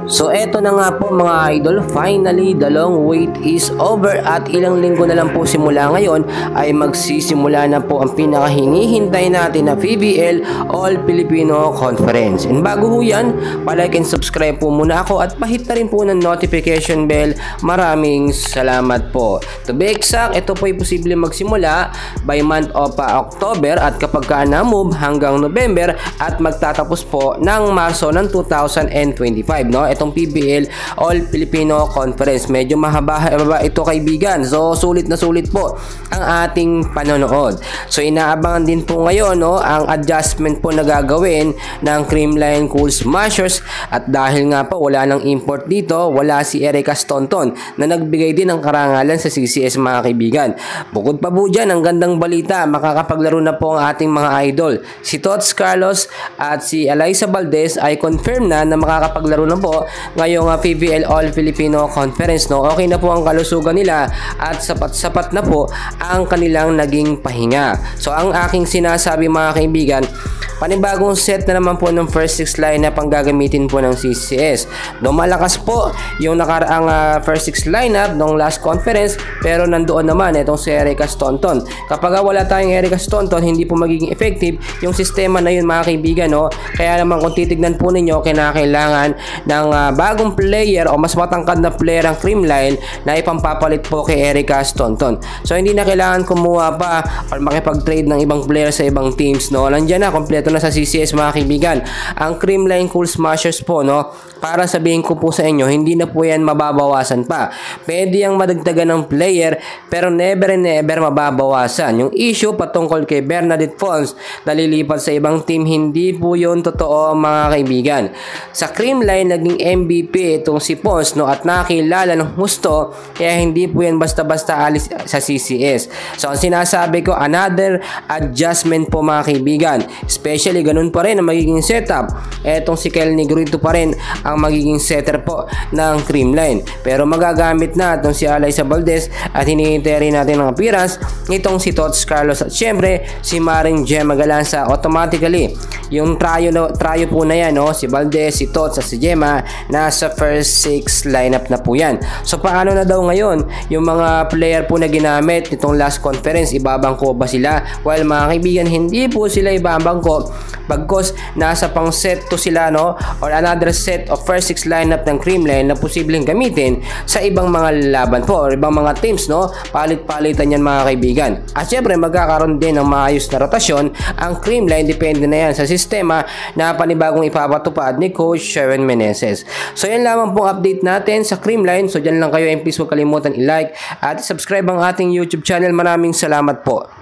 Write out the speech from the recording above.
So eto na nga po mga idol, finally the long wait is over at ilang linggo na lang po simula ngayon ay magsisimula na po ang pinakahinihintay natin na PBL All Filipino Conference. And bago po yan, palike and subscribe po muna ako at pahit na rin po ng notification bell. Maraming salamat po. To be exact, ito po ay posible magsimula by month of October at kapag ka na-move hanggang November at magtatapos po ng Marso ng 2025, no? Itong PBL All Filipino Conference. Medyo mahaba ito kaibigan. So sulit na sulit po ang ating panonood. So inaabangan din po ngayon, no, ang adjustment po na gagawin ng Creamline Cool Smashers at dahil nga po wala nang import dito, wala si Erica Staunton na nagbigay din ng karangalan sa CCS mga kaibigan. Bukod pa po dyan, ang gandang balita, makakapaglaro na po ang ating mga idol. Si Tots Carlos at si Alyssa Valdez ay confirm na makakapaglaro na po ngayong PBL All Filipino Conference, no. Okay na po ang kalusugan nila at sapat-sapat na po ang kanilang naging pahinga. So ang aking sinasabi mga kaibigan, panibagong set na naman po ng first 6 lineup ang gagamitin po ng CCS. Do malakas po yung nakaraang first 6 lineup ng last conference, pero nandoon naman itong si Erica Staunton. Kapag wala tayong Erica Staunton, hindi po magiging effective yung sistema na yun mga kaibigan, no. Kaya naman kung titignan po ninyo, kinakailangan ng bagong player o mas matangkad na player ang Creamline na ipampapalit po kay Erica Staunton. So hindi na kailangan kumuha pa or makipag-trade ng ibang player sa ibang teams, no. Nandiyan na, kompleto na sa CCS mga kaibigan ang Creamline Cool Smashers po, no. Para sabihin ko po sa inyo, hindi na po yan mababawasan pa. Pwede yung madagdagan ng player pero never and never mababawasan. Yung issue patungkol kay Bernadette Fons na lilipat sa ibang team, hindi po yun totoo mga kaibigan. Sa Creamline naging MVP itong si Fons, no, at nakilala ng husto, kaya hindi po yan basta-basta alis sa CCS. So ang sinasabi ko, another adjustment po mga kaibigan. Especially ganun pa rin ang magiging setup. Etong si Kel Negrito pa rin ang magiging setter po ng Creamline. Pero magagamit na itong si Alyssa Valdez at hinihintay rin natin ang appearance nitong si Tots Carlos at syempre si Maring Gemma Galanza. Automatically yung trio po na yan, no, si Valdez, si Tots at si Gemma, nasa first 6 lineup na po yan. So paano na daw ngayon yung mga player po na ginamit nitong last conference, ibabangko ba sila? Well mga kaibigan, hindi po sila ibabangko bagkos nasa pang set to sila, no, or another set of first 6 lineup ng Creamline na posibleng gamitin sa ibang mga laban po or ibang mga teams, no. Palit-palitan yan mga kaibigan. At syempre magkakaroon din ng maayos na rotasyon ang Creamline, depende na yan sa sistema na panibagong ipapatupad ni Coach Sharon Meneses. So yan lamang pong update natin sa Creamline. So dyan lang kayo, and please huwag kalimutan i-like at subscribe ang ating YouTube channel. Maraming salamat po.